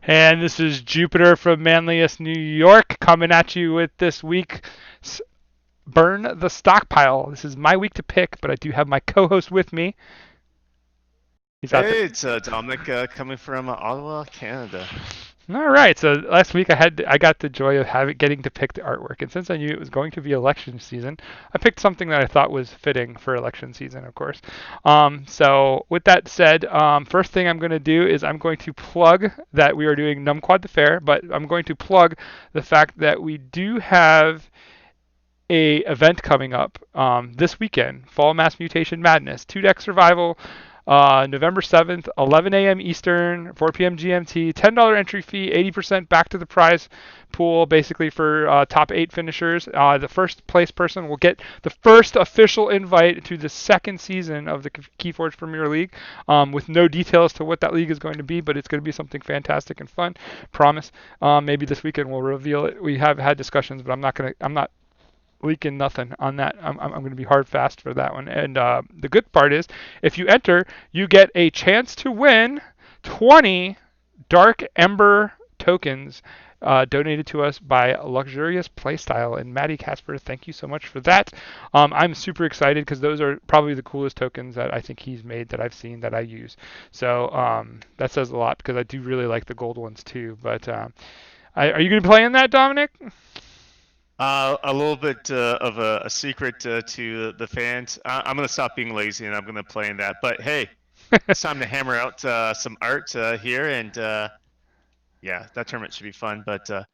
And this is Jupiter from Manlius, New York, coming at you with this week's Burn the Stockpile. This is my week to pick, but I do have my co host with me. He's out there. Hey, it's Dominic coming from Ottawa, Canada. All right, so last week I got the joy of getting to pick the artwork, and since I knew it was going to be election season, I picked something that I thought was fitting for election season, of course. So with that said, first thing I'm going to do is I'm going to plug that we are doing Numquad the Fair, but I'm going to plug the fact that we do have a event coming up this weekend, Fall Mass Mutation Madness, 2-deck survival, November 7th, 11 a.m. Eastern, 4 p.m. GMT, $10 entry fee, 80% back to the prize pool, basically for top 8 finishers. The first place person will get the first official invite to the second season of the Keyforge Premier League, with no details to what that league is going to be, but it's going to be something fantastic and fun. Promise. Maybe this weekend we'll reveal it. We have had discussions, but I'm not leaking nothing on that. I'm going to be hard fast for that one. And the good part is, if you enter, you get a chance to win 20 Dark Ember tokens donated to us by Luxurious Playstyle. And Maddie Casper, thank you so much for that. I'm super excited because those are probably the coolest tokens that I think he's made that I've seen that I use. So that says a lot because I do really like the gold ones too. But are you going to play in that, Dominic? A little bit of a secret to the fans. I'm gonna stop being lazy and I'm gonna play in that. But hey, it's time to hammer out some art here, and yeah, that tournament should be fun. But All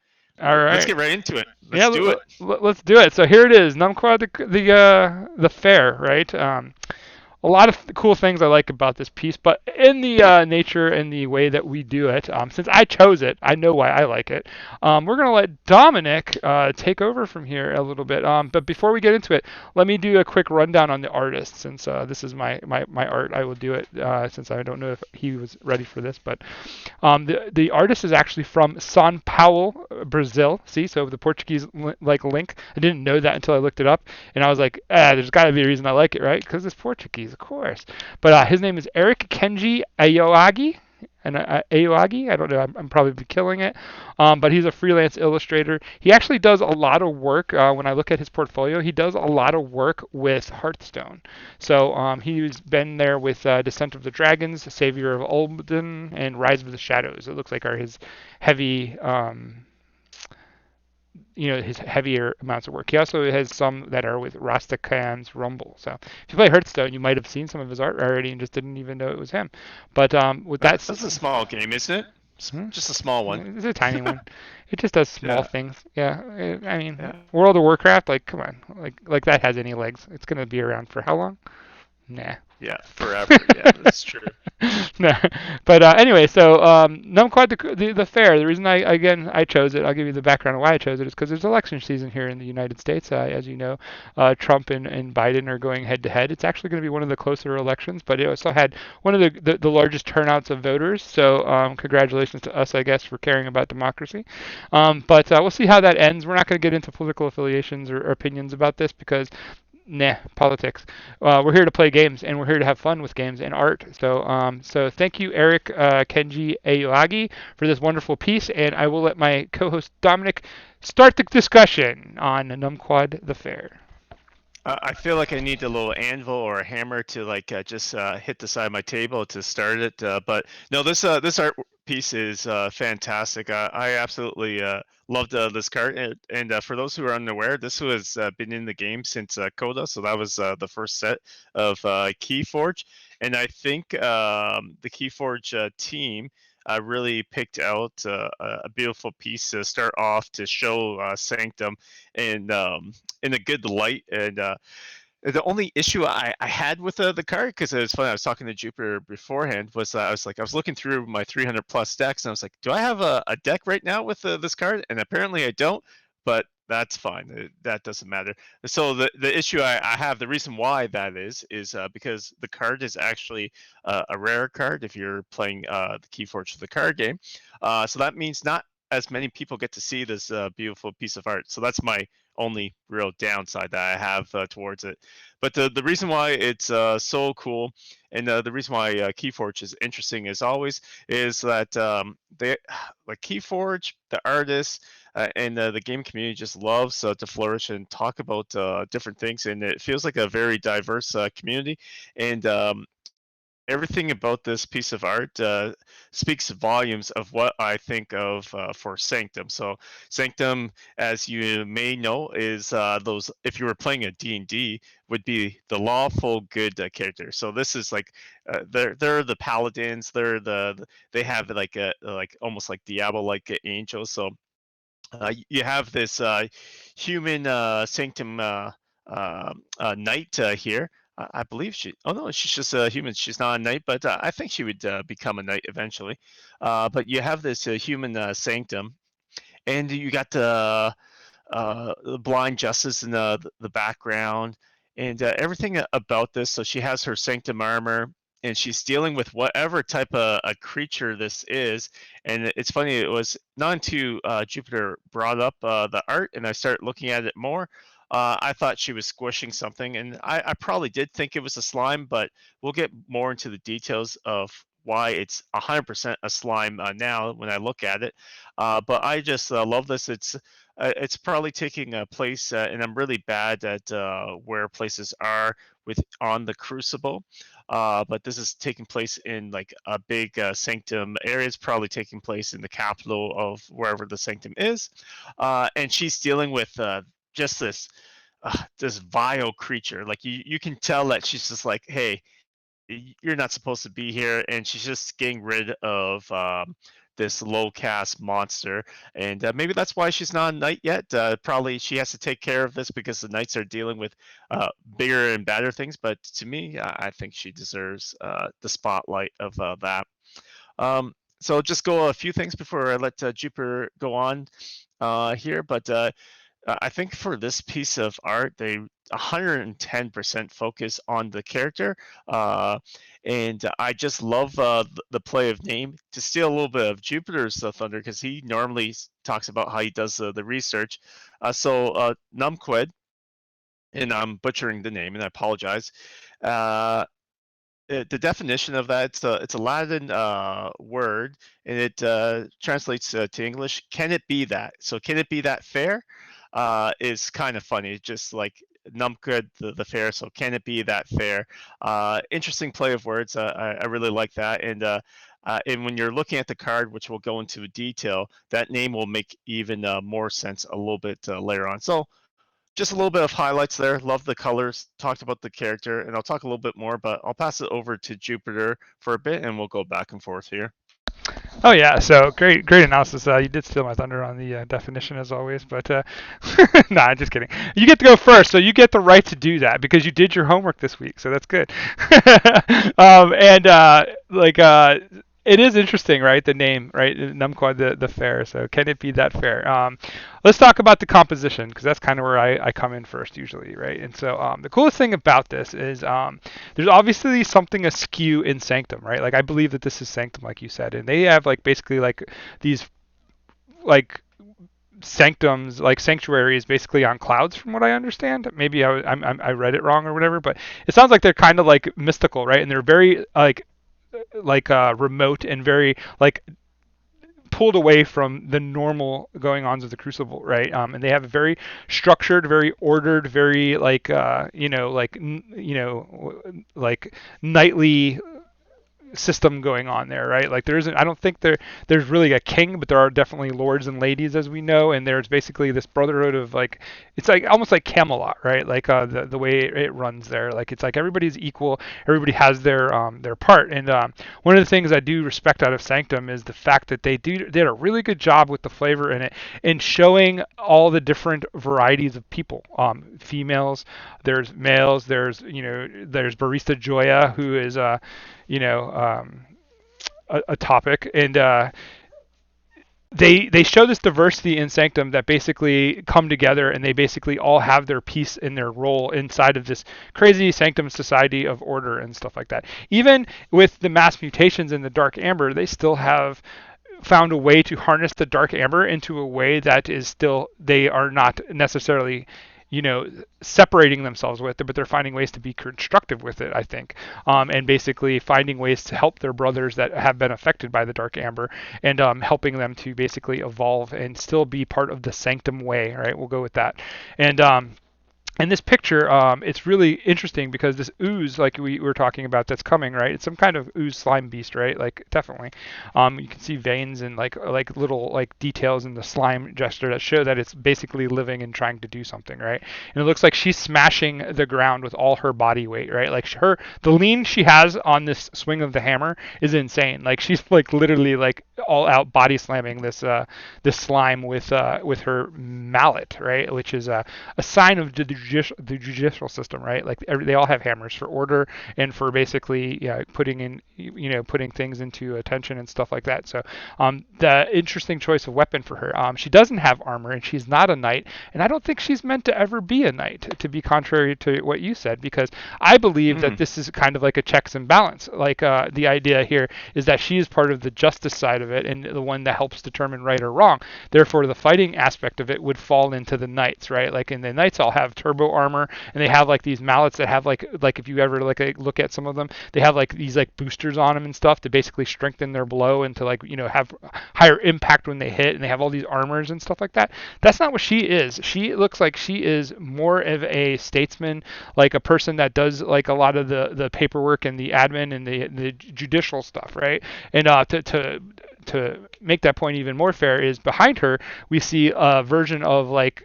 let's right. get right into it. Yeah, Let's do it. let's do it. So here it is, Numquad, the fair, right? A lot of cool things I like about this piece, but in the nature and the way that we do it, since I chose it, I know why I like it. We're going to let Dominic take over from here a little bit. But before we get into it, let me do a quick rundown on the artist. Since this is my art, I will do it since I don't know if he was ready for this. But the artist is actually from São Paulo, Brazil. See, so the Portuguese like link. I didn't know that until I looked it up, and I was like, there's got to be a reason I like it, right? Because it's Portuguese, of course. But his name is Eric Kenji Ayoagi. And Ayoagi, I don't know, I'm probably killing it. But he's a freelance illustrator. He actually does a lot of work. When I look at his portfolio, he does a lot of work with Hearthstone. So he's been there with Descent of the Dragons, Savior of Ul'din, and Rise of the Shadows. It looks like are his heavy, his heavier amounts of work. He also has some that are with Rastakan's Rumble. So if you play Hearthstone, you might have seen some of his art already and just didn't even know it was him. But with that, That's a small game, isn't it? hmm, Just a small one. it's a tiny one. It just does small Yeah. things. Yeah, I mean, Yeah. World of Warcraft, like, come on, like that has any legs? It's gonna be around for how long? Nah. Yeah. Forever. Yeah, that's true. No. But anyway, so Numquad the fair. The reason I chose it, I'll give you the background of why I chose it, is because there's election season here in the United States. As you know, Trump and Biden are going head to head. It's actually going to be one of the closer elections, but it also had one of the largest turnouts of voters. So congratulations to us, I guess, for caring about democracy. But we'll see how that ends. We're not going to get into political affiliations or opinions about this because nah, politics. We're here to play games, and we're here to have fun with games and art. So thank you, Eric Kenji Aoyagi, for this wonderful piece, and I will let my co-host Dominic start the discussion on Numquad the Fair. I feel like I need a little anvil or a hammer to like just hit the side of my table to start it. But no, this art piece is fantastic. I absolutely loved this card. And for those who are unaware, this was been in the game since Coda, so that was the first set of Keyforge. And I think the Keyforge team really picked out a beautiful piece to start off to show Sanctum and in a good light. And the only issue I had with the card, because it was funny, I was talking to Jupiter beforehand, was I was looking through my 300 plus decks, and I was like, do I have a deck right now with this card? And apparently I don't, but that's fine. That doesn't matter. So the issue I have, the reason why that is because the card is actually a rare card if you're playing the Keyforge for the card game. So that means not as many people get to see this beautiful piece of art. So that's my only real downside that I have towards it. But the reason why it's so cool, and the reason why Keyforge is interesting as always, is that they like Keyforge, the artists, and the game community just loves to flourish and talk about different things, and it feels like a very diverse community. And everything about this piece of art speaks volumes of what I think of for Sanctum. So Sanctum, as you may know, is those, if you were playing a D&D, would be the lawful good character. So this is like they're the paladins. They have like a like almost like Diablo like angels. So you have this human sanctum knight here. I believe she. Oh no, she's just a human. She's not a knight, but I think she would become a knight eventually. But you have this human sanctum, and you got the blind justice in the background, and everything about this. So she has her sanctum armor, and she's dealing with whatever type of a creature this is. And it's funny, it was not until Jupiter brought up the art, and I started looking at it more. I thought she was squishing something, and I probably did think it was a slime, but we'll get more into the details of why it's 100% a slime now when I look at it. But I just love this. It's probably taking a place, and I'm really bad at where places are with on the Crucible. But this is taking place in like a big sanctum area. It's probably taking place in the capital of wherever the sanctum is, and she's dealing with just this vile creature. Like you can tell that she's just like, hey, you're not supposed to be here, and she's just getting rid of this low caste monster. And maybe that's why she's not a knight yet. Probably she has to take care of this because the knights are dealing with bigger and badder things. But to me, I think she deserves the spotlight of that. So just go a few things before I let Jupiter go on here. But I think for this piece of art, they 110% focus on the character. Uh, and I just love the play of name. To steal a little bit of Jupiter's thunder, because he normally talks about how he does the research. Numquid, and I'm butchering the name, and I apologize. Uh, the definition of that, it's a Latin word, and it translates to English. Can it be that? So can it be that fair? Is kind of funny, just like numgood the fair. So can it be that fair? Interesting play of words. I really like that. And when you're looking at the card, which we'll go into detail, that name will make even more sense a little bit later on. So just a little bit of highlights there. Love the colors. Talked about the character, and I'll talk a little bit more, but I'll pass it over to Jupiter for a bit, and we'll go back and forth here. Oh yeah, so great analysis. You did steal my thunder on the definition as always, but nah, just kidding. You get to go first, so you get the right to do that because you did your homework this week, so that's good. And like it is interesting, right? The name, right? Numquad, the fair. So can it be that fair? Let's talk about the composition because that's kind of where I come in first usually, right? And so the coolest thing about this is there's obviously something askew in Sanctum, right? Like I believe that this is Sanctum, like you said, and they have like basically like these like sanctums, like sanctuaries, basically on clouds, from what I understand. Maybe I read it wrong or whatever, but it sounds like they're kind of like mystical, right? And they're very remote and very like pulled away from the normal going ons of the Crucible, right? And they have a very structured, very ordered, very like nightly system going on there, right? Like there isn't, I don't think there's really a king, but there are definitely lords and ladies, as we know, and there's basically this brotherhood of like, it's like almost like Camelot, right? Like the way it runs there, like it's like everybody's equal, everybody has their part, and one of the things I do respect out of Sanctum is the fact that they did a really good job with the flavor in it, in showing all the different varieties of people, females, there's males, there's Barista Joya, who is you know, a topic, and they show this diversity in Sanctum that basically come together, and they basically all have their piece in their role inside of this crazy Sanctum society of order and stuff like that. Even with the mass mutations in the Dark Amber, they still have found a way to harness the dark amber into a way that is still, they are not necessarily, separating themselves with it, but they're finding ways to be constructive with it, I think, and basically finding ways to help their brothers that have been affected by the dark amber, and helping them to basically evolve and still be part of the sanctum way, right? We'll go with that. And in this picture, it's really interesting because this ooze, like we were talking about, that's coming, right? It's some kind of ooze slime beast, right? Like definitely, you can see veins and like little like details in the slime gesture that show that it's basically living and trying to do something, right? And it looks like she's smashing the ground with all her body weight, right? Like the lean she has on this swing of the hammer is insane. Like she's like literally like all out body slamming this slime with her mallet, right? Which is a sign of the judicial system, right? Like they all have hammers for order and for basically, putting in, putting things into attention and stuff like that. So the interesting choice of weapon for her. She doesn't have armor and she's not a knight, and I don't think she's meant to ever be a knight, to be contrary to what you said, because I believe that Mm. this is kind of like a checks and balance. Like the idea here is that she is part of the justice side of it and the one that helps determine right or wrong. Therefore, the fighting aspect of it would fall into the knights, right? Like, and the knights all have turbo armor, and they have like these mallets that have like if you ever look at some of them, they have like these like boosters on them and stuff to basically strengthen their blow and to like have higher impact when they hit, and they have all these armors and stuff like that. That's not what she is. She looks like she is more of a statesman, like a person that does like a lot of the paperwork and the admin and the judicial stuff, right? And to make that point even more fair is behind her we see a version of like,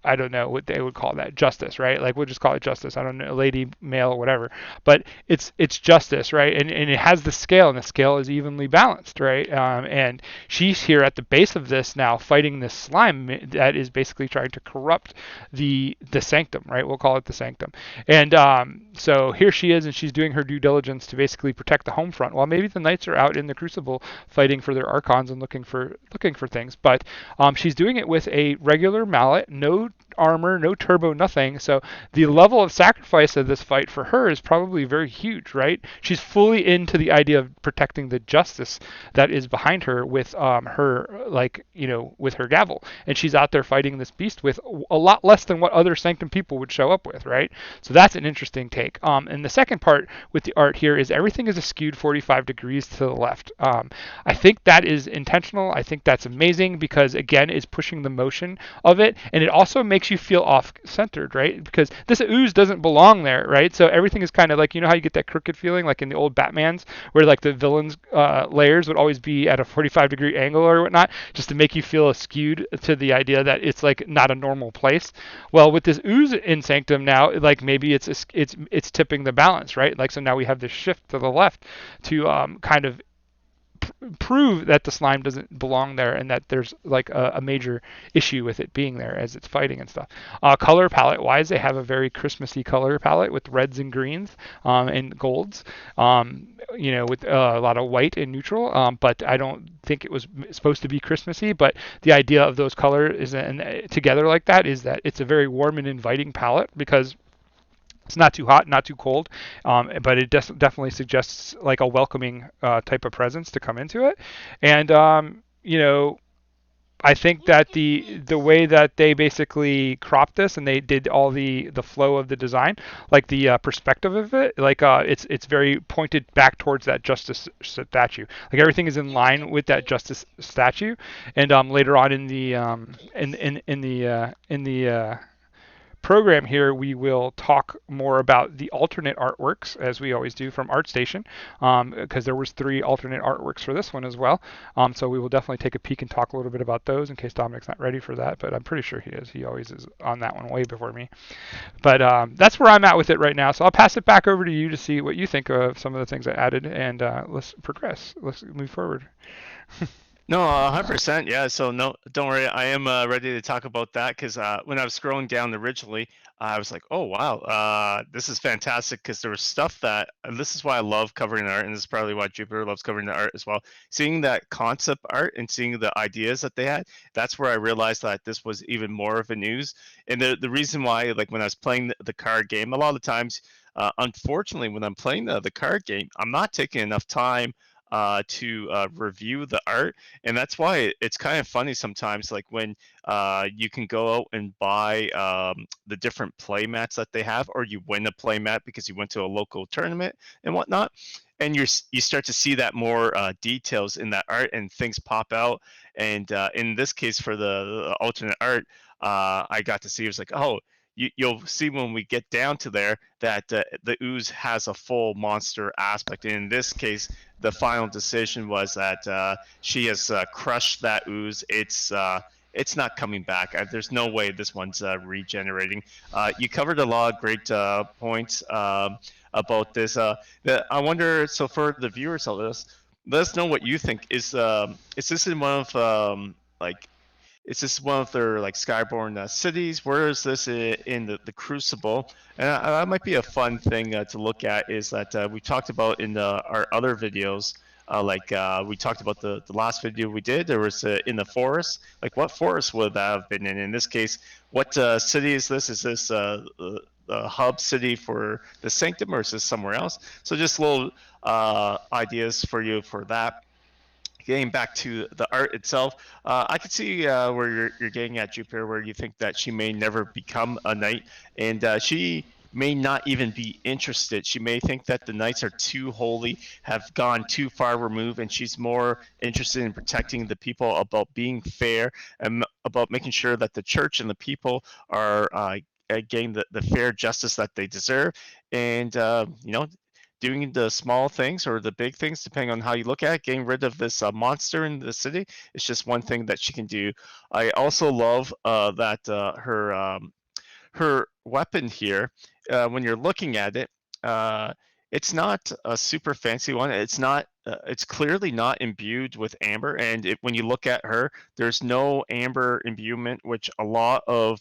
I don't know what they would call that, justice, right? Like we'll just call it justice. I don't know, lady, male, whatever. But it's justice, right? And it has the scale, and the scale is evenly balanced, right? And she's here at the base of this now, fighting this slime that is basically trying to corrupt the sanctum, right? We'll call it the sanctum. And so here she is, and she's doing her due diligence to basically protect the home front, while maybe the knights are out in the crucible fighting for their archons and looking for things. But she's doing it with a regular mallet, no armor, no turbo, nothing. So the level of sacrifice of this fight for her is probably very huge, right? She's fully into the idea of protecting the justice that is behind her with her, like, with her gavel. And she's out there fighting this beast with a lot less than what other Sanctum people would show up with, right? So that's an interesting take. And the second part with the art here is everything is skewed 45 degrees to the left. I think that is intentional. I think that's amazing because, again, it's pushing the motion of it, and it also makes you feel off-centered, right? Because this ooze doesn't belong there, right? So everything is kind of like, how you get that crooked feeling, like in the old Batmans, where like the villains' layers would always be at a 45-degree angle or whatnot, just to make you feel skewed to the idea that it's like not a normal place. Well, with this ooze in Sanctum now, like maybe it's tipping the balance, right? Like so now we have this shift to the left to kind of prove that the slime doesn't belong there and that there's like a major issue with it being there as it's fighting and stuff. Color palette wise, they have a very Christmassy color palette with reds and greens and golds, with a lot of white and neutral. But I don't think it was supposed to be Christmassy. But the idea of those colors together like that is that it's a very warm and inviting palette because it's not too hot, not too cold, but it definitely suggests like a welcoming type of presence to come into it. And I think that the way that they basically cropped this and they did all the flow of the design, like the perspective of it, like it's very pointed back towards that justice statue. Like everything is in line with that justice statue. And later on in the program here, we will talk more about the alternate artworks, as we always do from ArtStation, because there was 3 alternate artworks for this one as well. So we will definitely take a peek and talk a little bit about those in case Dominic's not ready for that, but I'm pretty sure he is. He always is on that one way before me. But that's where I'm at with it right now. So I'll pass it back over to you to see what you think of some of the things I added, and let's progress. Let's move forward. No, 100%. Yeah. So no, don't worry. I am ready to talk about that because when I was scrolling down originally, I was like, oh wow, this is fantastic because there was stuff that, and this is why I love covering art, and this is probably why Jupiter loves covering the art as well. Seeing that concept art and seeing the ideas that they had, that's where I realized that this was even more of a news. And the reason why, like when I was playing the card game, a lot of times, unfortunately, when I'm playing the card game, I'm not taking enough time to review the art, and that's why it's kind of funny sometimes, like when you can go out and buy the different play mats that they have, or you win a play mat because you went to a local tournament and whatnot, and you start to see that more details in that art and things pop out. And in this case, for the alternate art, I got to see it was like, oh, you'll see when we get down to there that the ooze has a full monster aspect. And in this case, the final decision was that she has crushed that ooze. It's not coming back. There's no way this one's regenerating. You covered a lot of great points about this. I wonder. So for the viewers of this, let us know what you think. Is this in one of like is this one of their like skyborn cities? Where is this in the Crucible? And that might be a fun thing to look at. Is that we talked about in our other videos? We talked about the last video we did. There was in the forest. Like what forest would that have been in? In this case, what city is this? Is this the hub city for the Sanctum, or is this somewhere else? So just little ideas for you for that. Getting back to the art itself, I could see where you're getting at, Jupiter, where you think that she may never become a knight, and she may not even be interested. She may think that the knights are too holy, have gone too far removed, and she's more interested in protecting the people, about being fair, and about making sure that the church and the people are getting the fair justice that they deserve. And doing the small things or the big things, depending on how you look at it. Getting rid of this monster in the city is just one thing that she can do. I also love that her weapon here, when you're looking at it, uh, it's not a super fancy one. It's not. It's clearly not imbued with amber, and when you look at her, there's no amber imbuement, which a lot of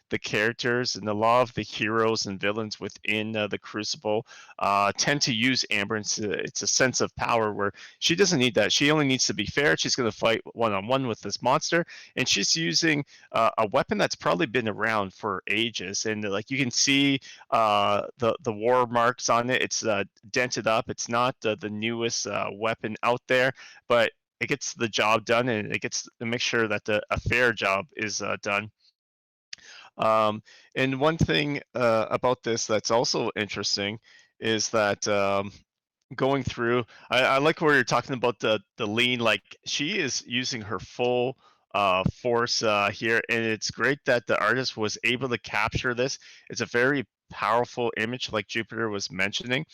the characters and a lot of the heroes and villains within the Crucible tend to use amber. It's a sense of power where she doesn't need that. She only needs to be fair. She's going to fight one on one with this monster, and she's using a weapon that's probably been around for ages, and like you can see the war marks on it. It's dented up. It's not the newest weapon out there, but it gets the job done, and it gets to make sure that a fair job is done. Um, and one thing about this that's also interesting is that going through. I like where you're talking about the lean. Like she is using her full force here, and it's great that the artist was able to capture this. It's a very powerful image, like Jupiter was mentioning,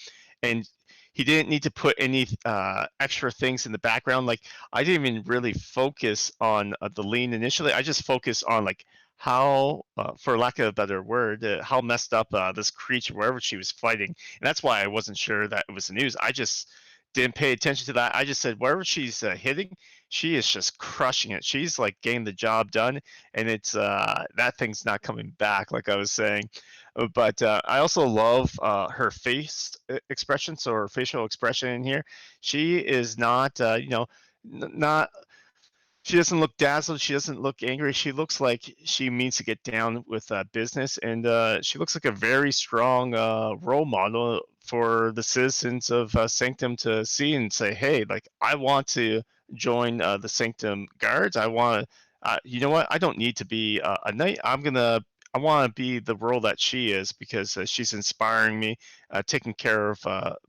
and he didn't need to put any extra things in the background. Like I didn't even really focus on the lean initially. I just focused on like how, for lack of a better word, how messed up this creature wherever she was fighting, and that's why I wasn't sure that it was the news. I just didn't pay attention to that. I just said wherever she's hitting, she is just crushing it. She's like getting the job done, and it's that thing's not coming back, like I was saying. But I also love her face expression, so her facial expression in here. She is not, not she doesn't look dazzled. She doesn't look angry. She looks like she means to get down with business, and she looks like a very strong role model for the citizens of Sanctum to see and say, "Hey, like I want to join the Sanctum Guards. I want to. You know what? I don't need to be a knight. I want to be the role that she is because she's inspiring me, taking care of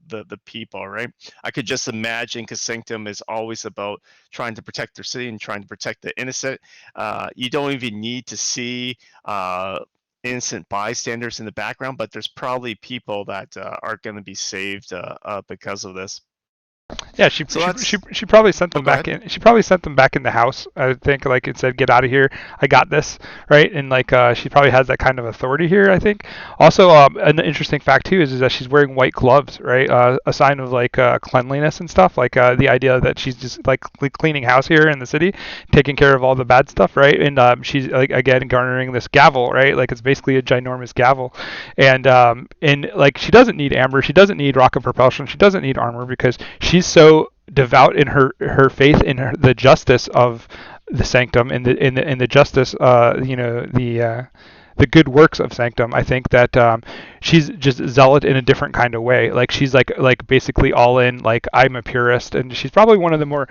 the people. Right? I could just imagine because Sanctum is always about trying to protect their city and trying to protect the innocent. You don't even need to see innocent bystanders in the background, but there's probably people that are going to be saved because of this. Yeah, she So she she that's. she probably sent Oh, them go back ahead. in. She probably sent them back in the house. I think like it said, "Get out of here. I got this." Right, and like she probably has that kind of authority here. I think. Also, an interesting fact too is that she's wearing white gloves. Right, a sign of like cleanliness and stuff. Like the idea that she's just like cleaning house here in the city, taking care of all the bad stuff. Right, and she's like again garnering this gavel. Right, like it's basically a ginormous gavel, and like she doesn't need amber. She doesn't need rocket propulsion. She doesn't need armor because she's so devout in her faith in the justice of the sanctum and the justice the the good works of Sanctum. I think that she's just zealot in a different kind of way. Like she's like basically all in. Like I'm a purist, and she's probably one of the more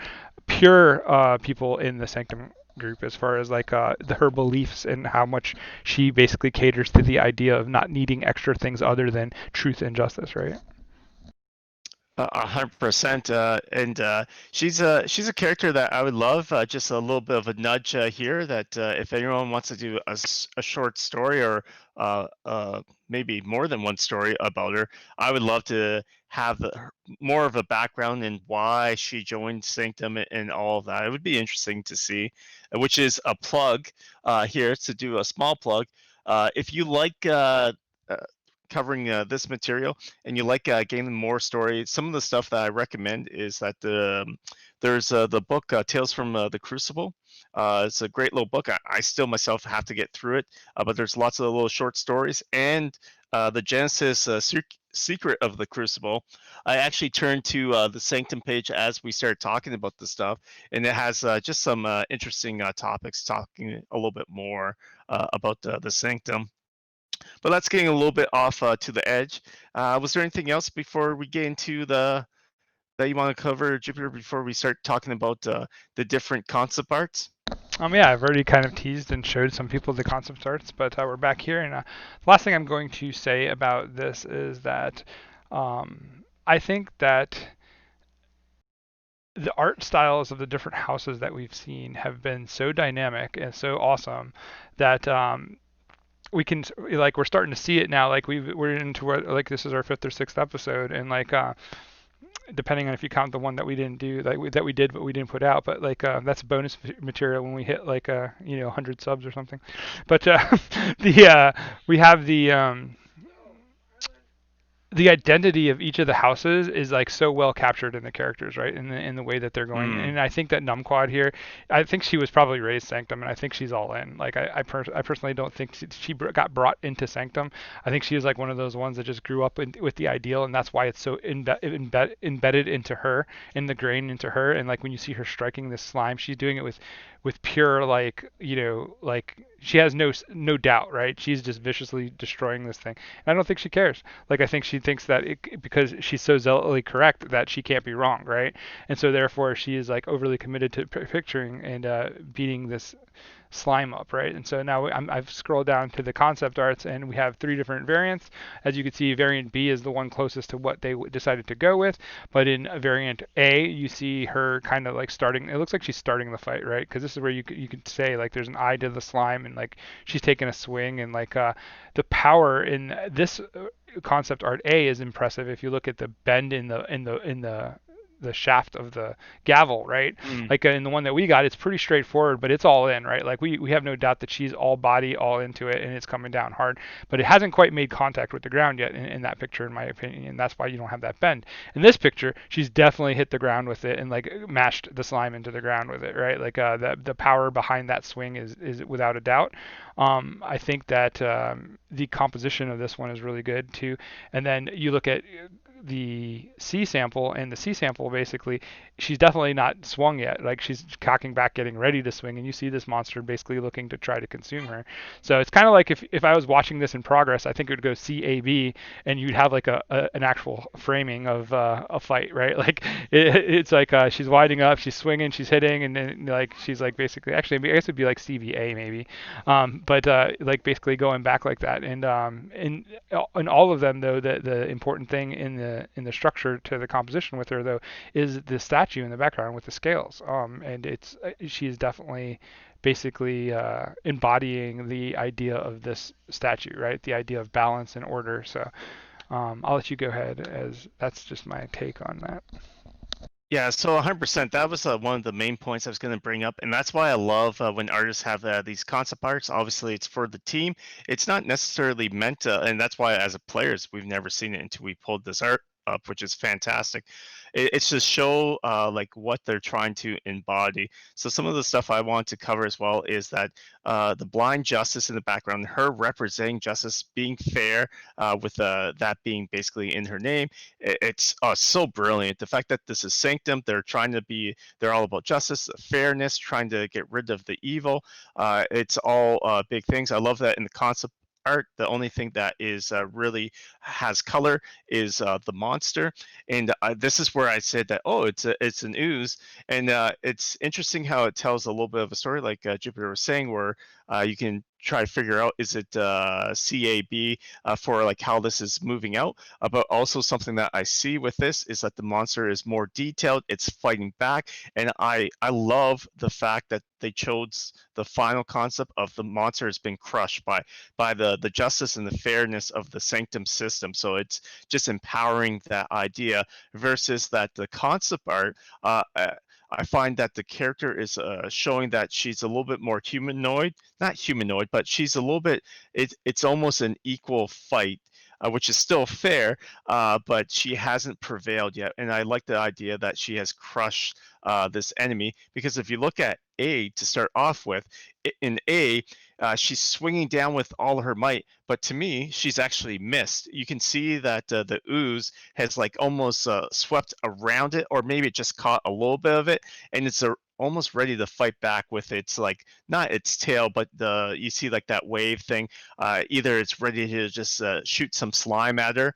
pure people in the Sanctum group as far as like her beliefs and how much she basically caters to the idea of not needing extra things other than truth and justice, right? 100%, and she's a character that I would love. Just a little bit of a nudge here that if anyone wants to do a short story or maybe more than one story about her, I would love to have more of a background in why she joined Sanctum and all of that. It would be interesting to see, which is a plug here to do a small plug. If you like uh, covering this material and you like gaining more stories, some of the stuff that I recommend is that there's the book Tales from the Crucible. It's a great little book. I still myself have to get through it, but there's lots of little short stories and the Genesis Secret of the Crucible. I actually turned to the Sanctum page as we started talking about this stuff, and it has just some interesting topics, talking a little bit more about the Sanctum. But that's getting a little bit off to the edge. Was there anything else before we get into the that you want to cover, Jupiter, before we start talking about the different concept arts? Yeah, I've already kind of teased and showed some people the concept arts, but we're back here, and the last thing I'm going to say about this is that I think that the art styles of the different houses that we've seen have been so dynamic and so awesome that we can like we're starting to see it now. Like we're into what like this is our fifth or sixth episode, and like depending on if you count the one that we didn't do that we did but we didn't put out, but like that's bonus material when we hit like 100 subs or something. But the we have the identity of each of the houses is like so well captured in the characters, right? In the way that they're going. Mm. And I think that Numquad here, I think she was probably raised Sanctum, and I think she's all in. Like I personally don't think she got brought into Sanctum. I think she is like one of those ones that just grew up with the ideal, and that's why it's so embedded into her, in the grain into her. And like when you see her striking this slime, she's doing it with pure like like she has no doubt, right? She's just viciously destroying this thing. And I don't think she cares. Like I think she thinks that because she's so zealously correct that she can't be wrong, right? And so therefore she is like overly committed to picturing and beating this slime up, right? And so now I've scrolled down to the concept arts, and we have three different variants. As you can see, variant B is the one closest to what they decided to go with, but in variant A, you see her kind of like starting. It looks like she's starting the fight, right? Because this is where you could say like there's an eye to the slime, and like she's taking a swing, and like the power in this concept art A is impressive. If you look at the bend in the shaft of the gavel, right? Mm. Like in the one that we got, it's pretty straightforward, but it's all in, right? Like we have no doubt that she's all body, all into it, and it's coming down hard. But it hasn't quite made contact with the ground yet in that picture, in my opinion, and that's why you don't have that bend. In this picture, she's definitely hit the ground with it and like mashed the slime into the ground with it, right? Like the power behind that swing is without a doubt. I think that the composition of this one is really good too. And then you look at the C sample, and the C sample basically, she's definitely not swung yet. Like she's cocking back, getting ready to swing, and you see this monster basically looking to try to consume her. So it's kind of like if I was watching this in progress, I think it would go C A B, and you'd have like an actual framing of a fight, right? Like it's like she's winding up, she's swinging, she's hitting, and then like she's like basically actually I guess it'd be like CVA maybe, but like basically going back like that. And in all of them though, the important thing in the structure to the composition with her though is the statue in the background with the scales. And it's she is definitely basically embodying the idea of this statue, right? The idea of balance and order. So I'll let you go ahead, as that's just my take on that. Yeah, so 100%. That was one of the main points I was going to bring up, and that's why I love when artists have these concept arts. Obviously, it's for the team. It's not necessarily meant to, and that's why as a players we've never seen it until we pulled this art up, which is fantastic. it's to show like what they're trying to embody. So some of the stuff I want to cover as well is that the blind justice in the background, her representing justice, being fair, with that being basically in her name. It's so brilliant. The fact that this is Sanctum, they're all about justice, fairness, trying to get rid of the evil. It's all big things. I love that in the concept art. The only thing that is really has color is the monster, and this is where I said that, oh, it's an ooze, and it's interesting how it tells a little bit of a story, like Jupiter was saying, where you can try to figure out, is it CAB, for like how this is moving out. But also something that I see with this is that the monster is more detailed. It's fighting back, and I love the fact that they chose the final concept of the monster has been crushed by the justice and the fairness of the sanctum system. So it's just empowering that idea versus that the concept art. I find that the character is showing that she's a little bit more humanoid, not humanoid, but she's a little bit. It's almost an equal fight, which is still fair, but she hasn't prevailed yet. And I like the idea that she has crushed this enemy, because if you look at A to start off with, in A, she's swinging down with all her might, but to me, she's actually missed. You can see that the ooze has like almost swept around it, or maybe it just caught a little bit of it, and it's almost ready to fight back with its, like, not its tail, but the you see like that wave thing. Either it's ready to just shoot some slime at her.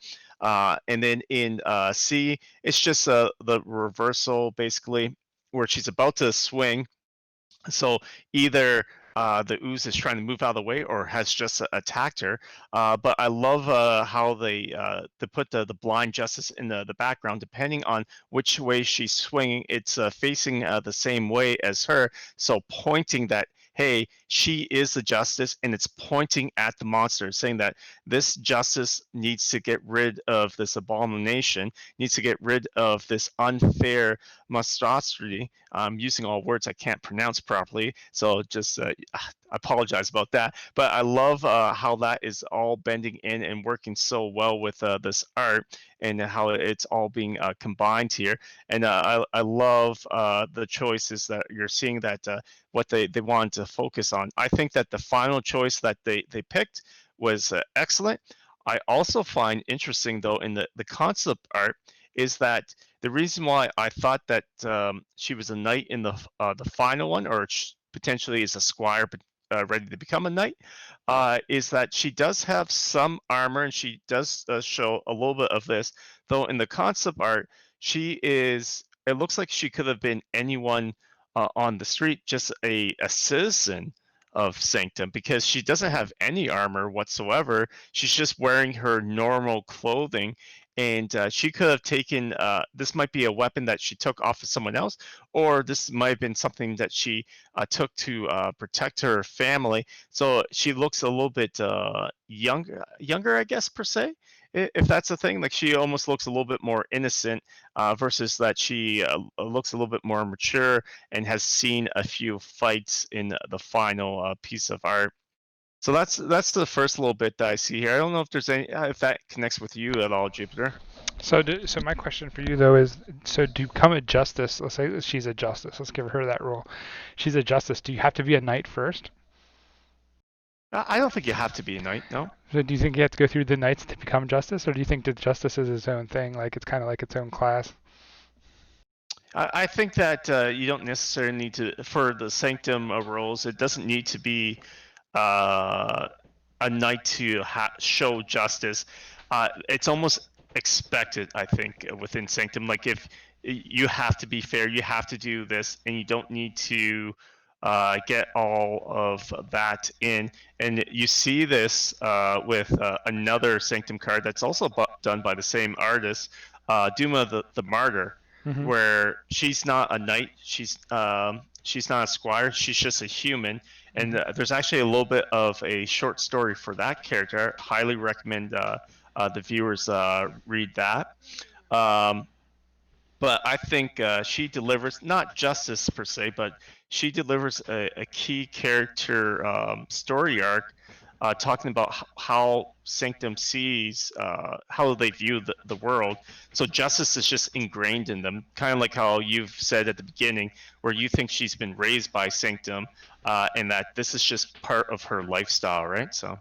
And then in C, it's just the reversal, basically, where she's about to swing. So either the ooze is trying to move out of the way or has just attacked her. But I love how they put the blind justice in the background. Depending on which way she's swinging, it's facing the same way as her. So pointing that, hey, she is the justice, and it's pointing at the monster, saying that this justice needs to get rid of this abomination, needs to get rid of this unfair monstrosity. I'm using all words I can't pronounce properly, so just I apologize about that. But I love how that is all bending in and working so well with this art, and how it's all being combined here. And I love the choices that you're seeing, that what they wanted to focus on. I think that the final choice that they picked was excellent. I also find interesting, though, in the concept art, is that the reason why I thought that she was a knight in the final one, or potentially is a squire, but ready to become a knight, is that she does have some armor, and she does show a little bit of this. Though in the concept art, she is. It looks like she could have been anyone on the street, just a citizen of Sanctum, because she doesn't have any armor whatsoever. She's just wearing her normal clothing, and she could have taken, this might be a weapon that she took off of someone else, or this might have been something that she took to protect her family. So she looks a little bit younger, I guess, per se, if that's a thing. Like, she almost looks a little bit more innocent, versus that she looks a little bit more mature and has seen a few fights in the final piece of art. So that's the first little bit that I see here. I don't know if there's any, if that connects with you at all, Jupiter. So my question for you though is, so to become a justice, let's say she's a justice, let's give her that role. She's a justice. Do you have to be a knight first? I don't think you have to be a knight. No, So do you think you have to go through the knights to become justice, or do you think that justice is its own thing, like it's kind of like its own class? I think that you don't necessarily need to, for the sanctum roles. It doesn't need to be uh, a knight to show justice. It's almost expected, I think, within sanctum. Like, if you have to be fair, you have to do this, and you don't need to get all of that in. And you see this with another sanctum card that's also done by the same artist, Duma the Martyr, Mm-hmm. where she's not a knight, she's not a squire, she's just a human. And Mm-hmm. there's actually a little bit of a short story for that character. Highly recommend the viewers read that. Um, but I think she delivers not justice per se, but she delivers a key character story arc talking about how Sanctum sees, how they view the world. So justice is just ingrained in them, kind of like how you've said at the beginning, where you think she's been raised by Sanctum, and that this is just part of her lifestyle, right? So.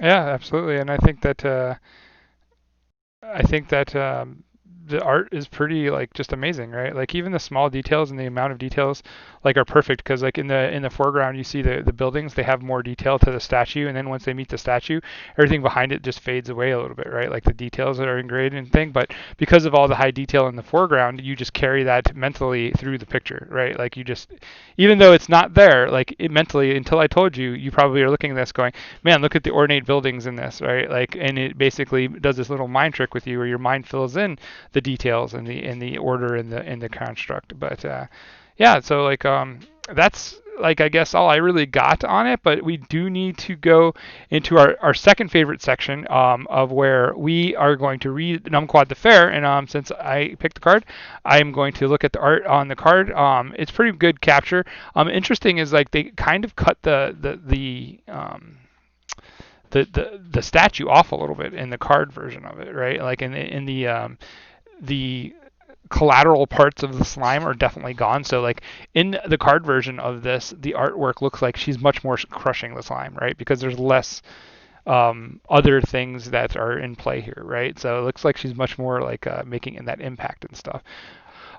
Yeah, absolutely. And I think that the art is pretty like just amazing, right? Like even the small details and the amount of details like are perfect because like in the foreground you see the buildings, they have more detail to the statue, and then once they meet the statue, everything behind it just fades away a little bit, right? Like the details that are engraved and thing, but because of all the high detail in the foreground, you just carry that mentally through the picture, right? Like you just, even though it's not there, like it mentally, until I told you, you probably are looking at this going, man, look at the ornate buildings in this, right? Like, and it basically does this little mind trick with you, where your mind fills in the details and the order in the construct. But yeah, so like that's like I guess all I really got on it, but we do need to go into our second favorite section of where we are going to read Numquad the Fair, and since I picked the card, I am going to look at the art on the card. It's pretty good capture. Interesting is like they kind of cut the statue off a little bit in the card version of it, right? Like in the collateral parts of the slime are definitely gone. So like in the card version of this, the artwork looks like she's much more crushing the slime, right? Because there's less other things that are in play here, right? So it looks like she's much more like making in that impact and stuff.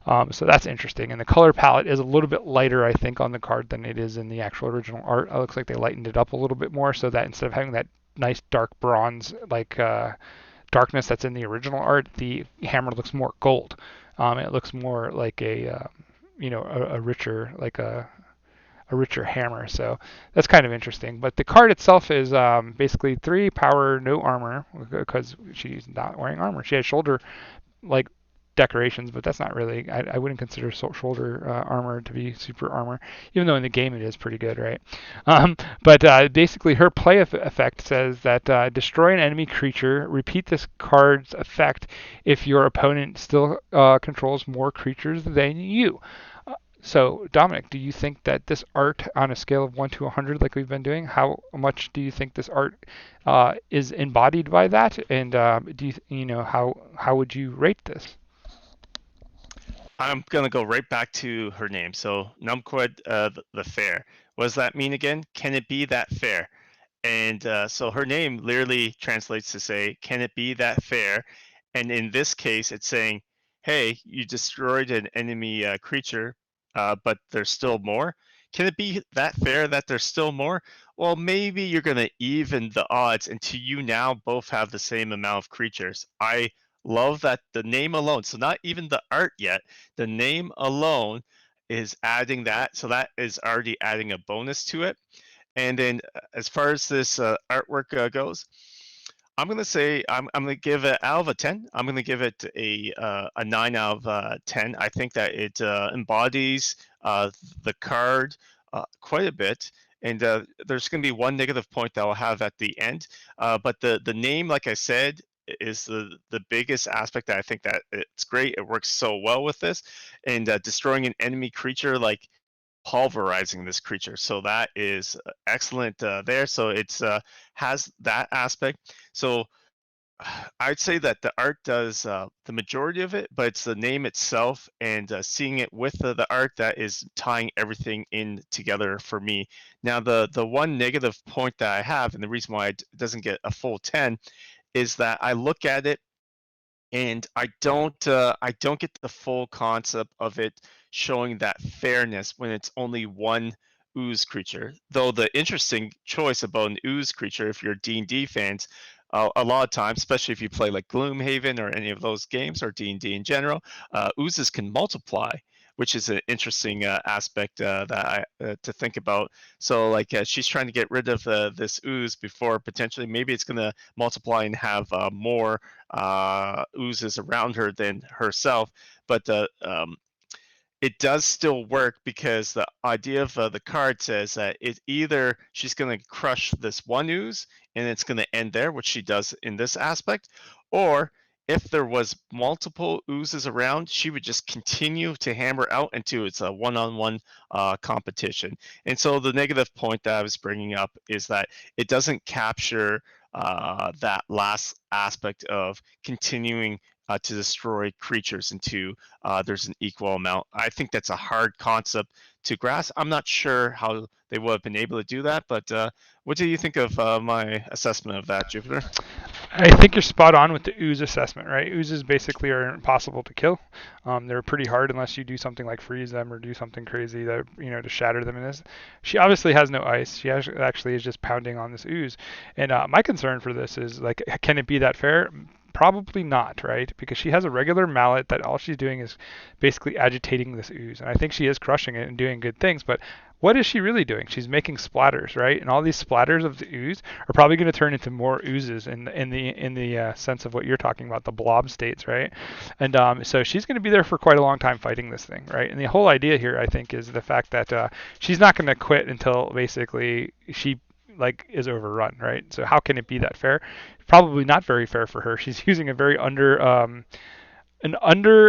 So that's interesting. And the color palette is a little bit lighter, I think, on the card than it is in the actual original art. It looks like they lightened it up a little bit more, so that instead of having that nice dark bronze like darkness that's in the original art, the hammer looks more gold. It looks more like a richer a richer hammer. So that's kind of interesting. But the card itself is basically 3 power, no armor, because she's not wearing armor. She has shoulder like decorations, but that's not really. I wouldn't consider shoulder armor to be super armor, even though in the game it is pretty good, right? But basically, her play effect says that destroy an enemy creature. Repeat this card's effect if your opponent still controls more creatures than you. So, Dominic, do you think that this art, on a scale of 1 to 100, like we've been doing, how much do you think this art is embodied by that? And do how would you rate this? I'm gonna go right back to her name. So Numquid, the fair. What does that mean again? Can it be that fair? And so her name literally translates to say, "Can it be that fair?" And in this case, it's saying, "Hey, you destroyed an enemy creature, but there's still more. Can it be that fair that there's still more? Well, maybe you're gonna even the odds until you now both have the same amount of creatures." I love that the name alone. So not even the art yet. The name alone is adding that. So that is already adding a bonus to it. And then as far as this artwork goes, I'm gonna say I'm gonna give it out of a 10. I'm gonna give it a 9 out of 10. I think that it embodies the card quite a bit. And there's going to be one negative point that I'll have at the end. But the name, like I said, is the biggest aspect that I think that it's great. It works so well with this, and destroying an enemy creature like pulverizing this creature. So that is excellent there. So it's has that aspect. So I'd say that the art does the majority of it, but it's the name itself and seeing it with the art that is tying everything in together for me. Now, the one negative point that I have, and the reason why it doesn't get a full 10, is that I look at it and I don't get the full concept of it showing that fairness when it's only one ooze creature. Though the interesting choice about an ooze creature, if you're D&D fans, a lot of times, especially if you play like Gloomhaven or any of those games or D&D in general, oozes can multiply, which is an interesting aspect that I to think about. So like she's trying to get rid of this ooze before potentially maybe it's going to multiply and have more oozes around her than herself. But it does still work because the idea of the card says that it either she's going to crush this one ooze and it's going to end there, which she does in this aspect, or if there was multiple oozes around, she would just continue to hammer out until it's a one-on-one competition. And so the negative point that I was bringing up is that it doesn't capture that last aspect of continuing to destroy creatures into there's an equal amount. I think that's a hard concept to grasp. I'm not sure how they would have been able to do that, but what do you think of my assessment of that, Jupiter? I think you're spot on with the ooze assessment, right? Oozes basically are impossible to kill. They're pretty hard unless you do something like freeze them or do something crazy that to shatter them. In this, she obviously has no ice. She actually is just pounding on this ooze. And my concern for this is like, can it be that fair? Probably not, right? Because she has a regular mallet that all she's doing is basically agitating this ooze, and I think she is crushing it and doing good things. But what is she really doing? She's making splatters, right? And all these splatters of the ooze are probably going to turn into more oozes in the sense of what you're talking about, the blob states, right? And so she's going to be there for quite a long time fighting this thing, right? And the whole idea here, I think, is the fact that she's not going to quit until basically she like is overrun, right? So how can it be that fair? Probably not very fair for her. She's using a very under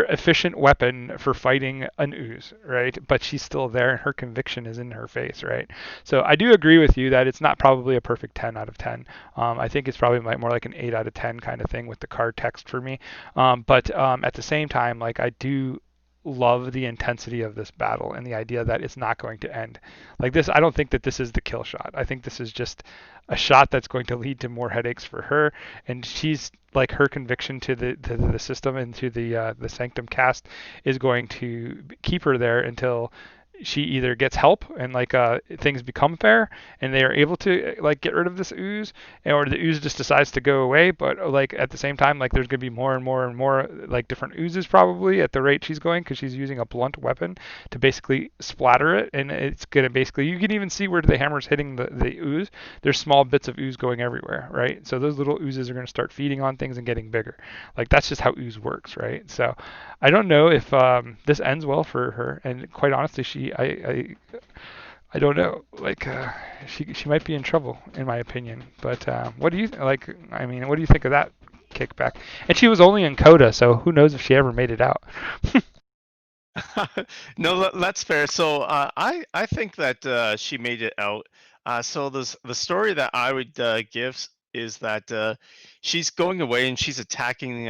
efficient weapon for fighting an ooze, right? But she's still there, and her conviction is in her face, right? So I do agree with you that it's not probably a perfect 10 out of 10. I think it's probably more like an 8 out of 10 kind of thing with the card text for me. But at the same time, like I do love the intensity of this battle and the idea that it's not going to end like this. I don't think that this is the kill shot. I think this is just a shot that's going to lead to more headaches for her, and she's like her conviction to the system and to the Sanctum cast is going to keep her there until she either gets help and like things become fair and they are able to like get rid of this ooze, or the ooze just decides to go away. But like at the same time, like there's gonna be more and more and more like different oozes probably at the rate she's going, because she's using a blunt weapon to basically splatter it, and it's gonna basically, you can even see where the hammer's hitting the ooze. There's small bits of ooze going everywhere, right? So those little oozes are gonna start feeding on things and getting bigger. Like that's just how ooze works, right? So I don't know if this ends well for her, and quite honestly, I don't know. Like she might be in trouble, in my opinion. But what do you like? I mean, what do you think of that kickback? And she was only in Coda, so who knows if she ever made it out? No, that's fair. So I think that she made it out. So the story that I would is that she's going away and she's attacking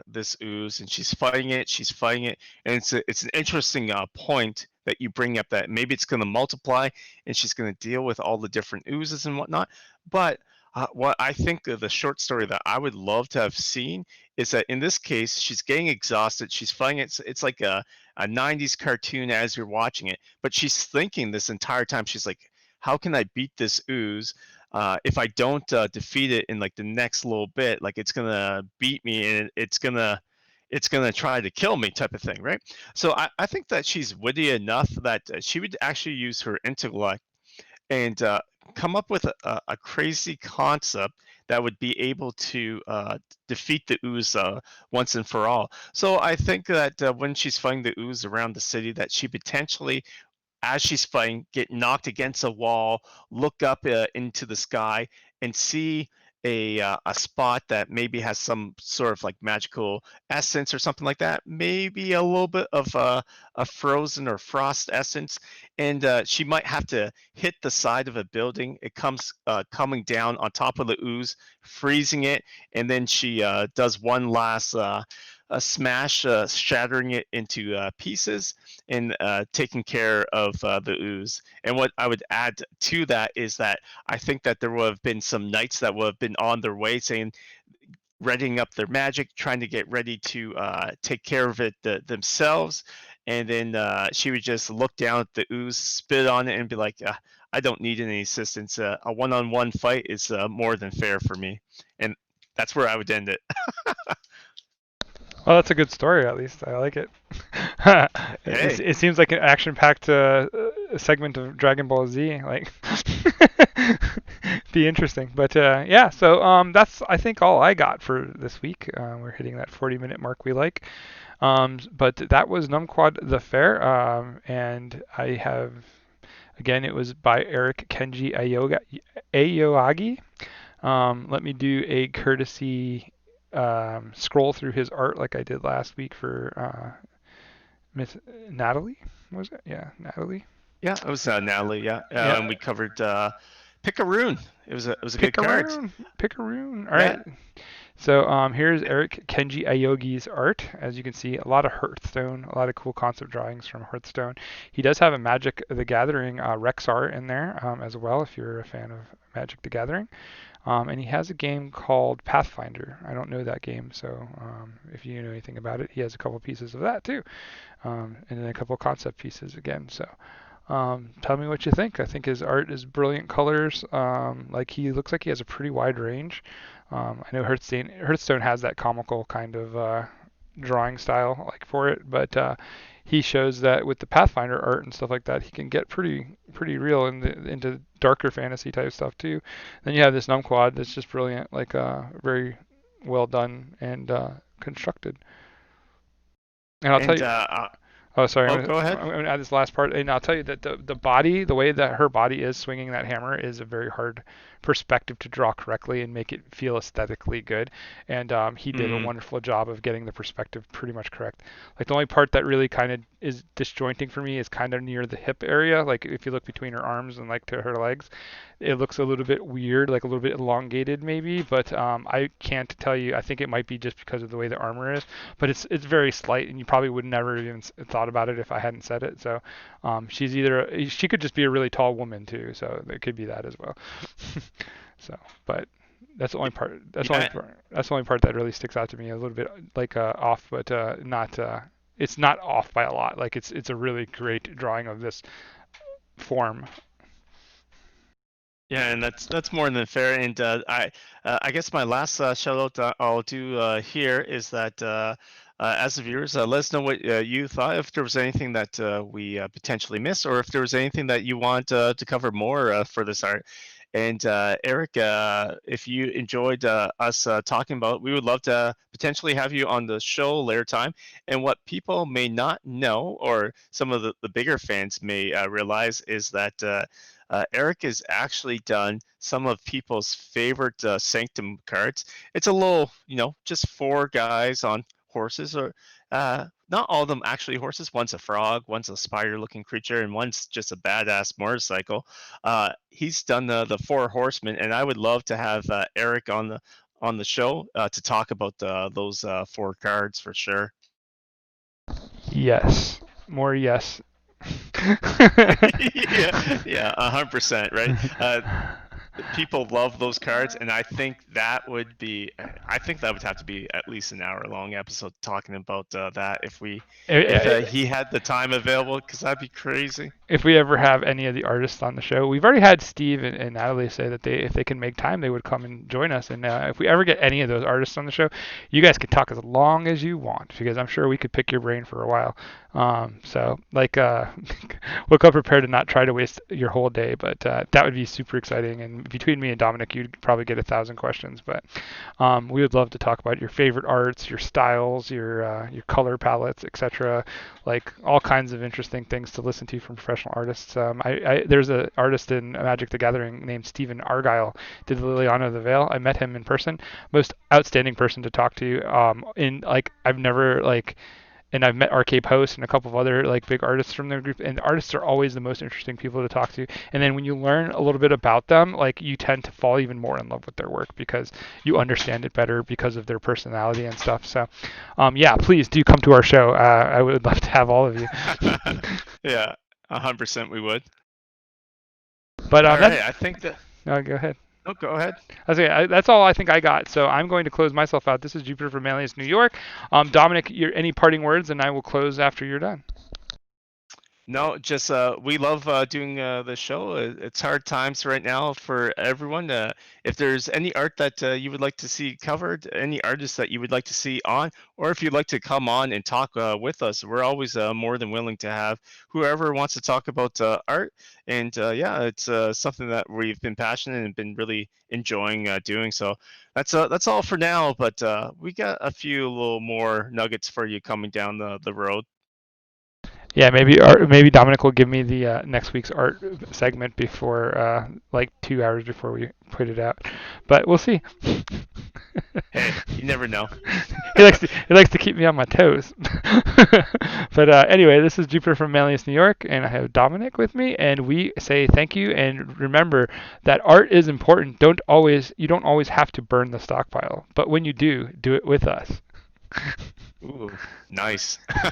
this ooze and she's fighting it. She's fighting it, and it's an interesting point that you bring up that maybe it's going to multiply and she's going to deal with all the different oozes and whatnot. But what I think of the short story that I would love to have seen is that in this case she's getting exhausted. She's fighting it. It's like a 90s cartoon as you're watching it, but she's thinking this entire time, she's like, how can I beat this ooze if I don't defeat it in like the next little bit? Like it's gonna beat me and it's gonna try to kill me, type of thing, right? So I think that she's witty enough that she would actually use her intellect and come up with a crazy concept that would be able to defeat the ooze once and for all. So I think that when she's fighting the ooze around the city, that she potentially, as she's fighting, get knocked against a wall, look up into the sky, and see a spot that maybe has some sort of like magical essence or something like that. Maybe a little bit of a frozen or frost essence, and she might have to hit the side of a building. It comes coming down on top of the ooze, freezing it, and then she does one last. A smash, shattering it into pieces, and taking care of the ooze. And what I would add to that is that I think that there would have been some knights that would have been on their way, saying, readying up their magic, trying to get ready to take care of it themselves. And then she would just look down at the ooze, spit on it, and be like, I don't need any assistance. A one-on-one fight is more than fair for me. And that's where I would end it. Well, that's a good story, at least. I like it. Hey. It seems like an action-packed segment of Dragon Ball Z. Like, be interesting. But yeah, so that's I think all I got for this week. We're hitting that 40-minute mark we like. But that was Numquad the Fair, and I have again it was by Eric Kenji Ayoagi. Let me do a courtesy scroll through his art like I did last week for Miss Natalie. Was it? Yeah, Natalie. Yeah, it was Natalie. Yeah, Yeah. and we covered Picaroon. It was a good card. Pick a rune. All Yeah. right. So here's Eric Kenji Ayogi's art. As you can see, a lot of Hearthstone, a lot of cool concept drawings from Hearthstone. He does have a Magic the Gathering Rex art in there as well, if you're a fan of Magic the Gathering. And he has a game called Pathfinder. I don't know that game, so if you know anything about it, he has a couple pieces of that too, and then a couple concept pieces again. So tell me what you think. I think his art is brilliant colors. Like he looks like he has a pretty wide range. I know Hearthstone has that comical kind of drawing style like for it, but he shows that with the Pathfinder art and stuff like that, he can get pretty real into darker fantasy type stuff too. Then you have this Numquad that's just brilliant, like very well done and constructed. And I'll tell And you, oh, sorry. oh, go ahead. I'm going to add this last part, and I'll tell you that the body, the way that her body is swinging that hammer, is a very hard perspective to draw correctly and make it feel aesthetically good. And he did a Mm, wonderful job of getting the perspective pretty much correct. Like the only part that really kind of is disjointing for me is kind of near the hip area. Like if you look between her arms and like to her legs, it looks a little bit weird, like a little bit elongated maybe. But I can't tell you. I think it might be just because of the way the armor is, but it's very slight, and you probably would never even thought about it if I hadn't said it. So she could just be a really tall woman too, so it could be that as well. So, but that's the only part. yeah. That's the only part that really sticks out to me a little bit like off, but not. It's not off by a lot. Like it's a really great drawing of this form. Yeah, and that's more than fair. And I guess my last shout out I'll do here is that as the viewers, let us know what you thought. If there was anything that we potentially missed, or if there was anything that you want to cover more for this art. And Eric, if you enjoyed us talking about, we would love to potentially have you on the show later time. And what people may not know, or some of the bigger fans may realize, is that Eric has actually done some of people's favorite Sanctum cards. It's a little, just four guys on horses, or not all of them actually horses. One's a frog, one's a spider-looking creature, and one's just a badass motorcycle. He's done the four horsemen, and I would love to have Eric on the show to talk about those four cards for sure. Yes, more yes. Yeah, yeah, 100%, right? People love those cards, and I think that would have to be at least an hour long episode talking about that if he had the time available, because that'd be crazy. If we ever have any of the artists on the show, we've already had Steve and Natalie say that if they can make time, they would come and join us. And if we ever get any of those artists on the show, you guys can talk as long as you want, because I'm sure we could pick your brain for a while. So like, we'll come prepared to not try to waste your whole day, but that would be super exciting. And between me and Dominic, you'd probably get 1,000 questions. But we would love to talk about your favorite arts, your styles, your color palettes, etc. Like all kinds of interesting things to listen to from professional artists. There's an artist in Magic the Gathering named Stephen Argyle, did Liliana of the Veil. I met him in person. Most outstanding person to talk to. In like I've never like and I've met RK Post and a couple of other like big artists from their group, and the artists are always the most interesting people to talk to. And then when you learn a little bit about them, like you tend to fall even more in love with their work because you understand it better because of their personality and stuff. So, yeah, please do come to our show. I would love to have all of you. Yeah, 100% we would. But All that's right, I think that. no, go ahead. Oh, go ahead. That's all I think I got. So I'm going to close myself out. This is Jupiter from Manlius, New York. Dominic, any parting words, and I will close after you're done. No, just we love doing the show. It's hard times right now for everyone. If there's any art that you would like to see covered, any artists that you would like to see on, or if you'd like to come on and talk with us, we're always more than willing to have whoever wants to talk about art. And yeah, it's something that we've been passionate and been really enjoying doing. So that's all for now. But we got a few little more nuggets for you coming down the road. Yeah, maybe Dominic will give me the next week's art segment before like 2 hours before we put it out, but we'll see. Hey, you never know. He likes to keep me on my toes. But anyway, this is Jupiter from Manlius, New York, and I have Dominic with me, and we say thank you. And remember that art is important. You don't always have to burn the stockpile, but when you do, do it with us. Ooh, nice.